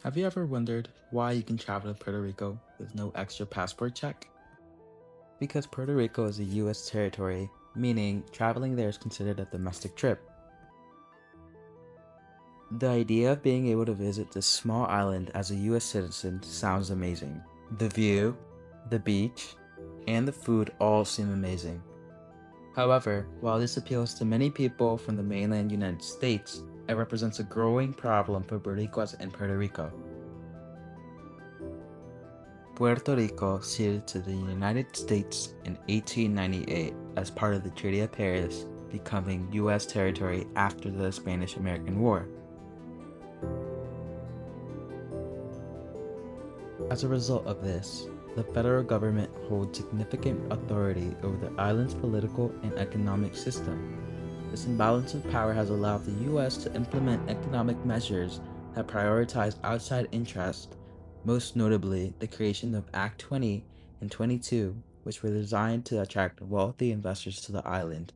Have you ever wondered why you can travel to Puerto Rico with no extra passport check? Because Puerto Rico is a US territory, meaning traveling there is considered a domestic trip. The idea of being able to visit this small island as a US citizen sounds amazing. The view, the beach, and the food all seem amazing. However, while this appeals to many people from the mainland United States, it represents a growing problem for Boricuas in Puerto Rico. Puerto Rico ceded to the United States in 1898 as part of the Treaty of Paris, becoming U.S. territory after the Spanish-American War. As a result of this, the federal government holds significant authority over the island's political and economic system. This imbalance of power has allowed the U.S. to implement economic measures that prioritize outside interests, most notably the creation of Act 20 and 22, which were designed to attract wealthy investors to the island.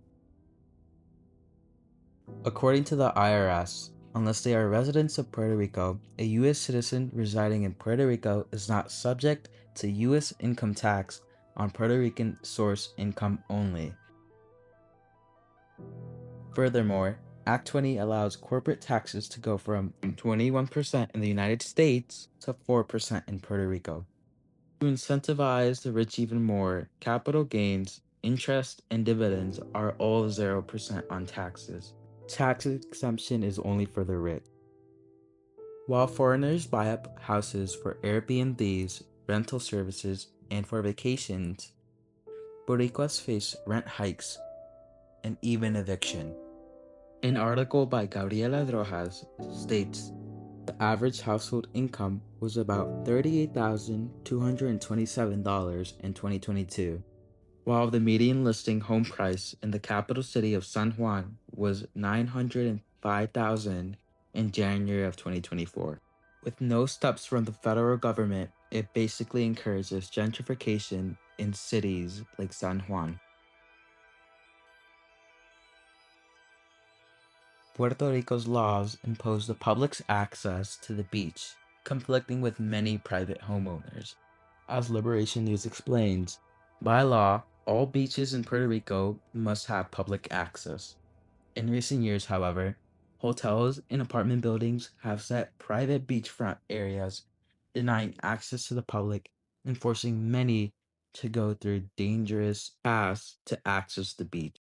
According to the IRS, unless they are residents of Puerto Rico, a U.S. citizen residing in Puerto Rico is not subject to U.S. income tax on Puerto Rican source income only. Furthermore, Act 20 allows corporate taxes to go from 21% in the United States to 4% in Puerto Rico. To incentivize the rich even more, capital gains, interest, and dividends are all 0% on taxes. Tax exemption is only for the rich. While foreigners buy up houses for Airbnbs, rental services, and for vacations, Boricuas face rent hikes and even eviction. An article by Gabriela Drojas states the average household income was about $38,227 in 2022, while the median listing home price in the capital city of San Juan was $905,000 in January of 2024. With no steps from the federal government, it basically encourages gentrification in cities like San Juan. Puerto Rico's laws impose the public's access to the beach, conflicting with many private homeowners. As Liberation News explains, by law, all beaches in Puerto Rico must have public access. In recent years, however, hotels and apartment buildings have set private beachfront areas, denying access to the public and forcing many to go through dangerous paths to access the beach.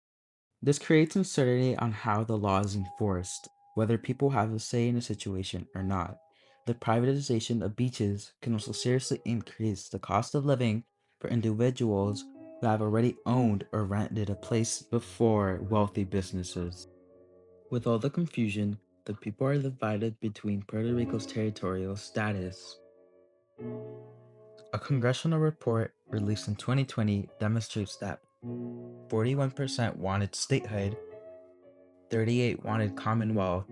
This creates uncertainty on how the law is enforced, whether people have a say in a situation or not. The privatization of beaches can also seriously increase the cost of living for individuals who have already owned or rented a place before wealthy businesses. With all the confusion, the people are divided between Puerto Rico's territorial status. A congressional report released in 2020 demonstrates that 41% wanted statehood, 38 wanted Commonwealth,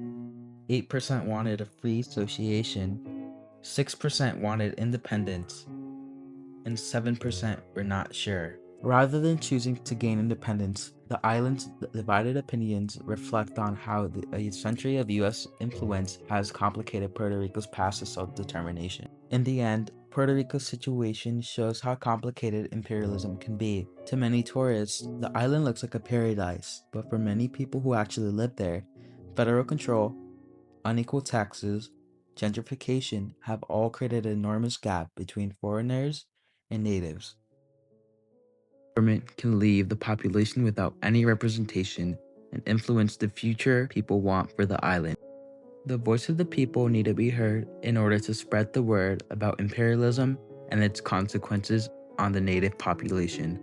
8% wanted a free association, 6% wanted independence, and 7% were not sure. Rather than choosing to gain independence, the island's divided opinions reflect on how a century of U.S. influence has complicated Puerto Rico's path to self-determination. In the end, Puerto Rico's situation shows how complicated imperialism can be. To many tourists, the island looks like a paradise, but for many people who actually live there, federal control, unequal taxes, gentrification have all created an enormous gap between foreigners and natives. Government can leave the population without any representation and influence the future people want for the island. The voice of the people need to be heard in order to spread the word about imperialism and its consequences on the native population.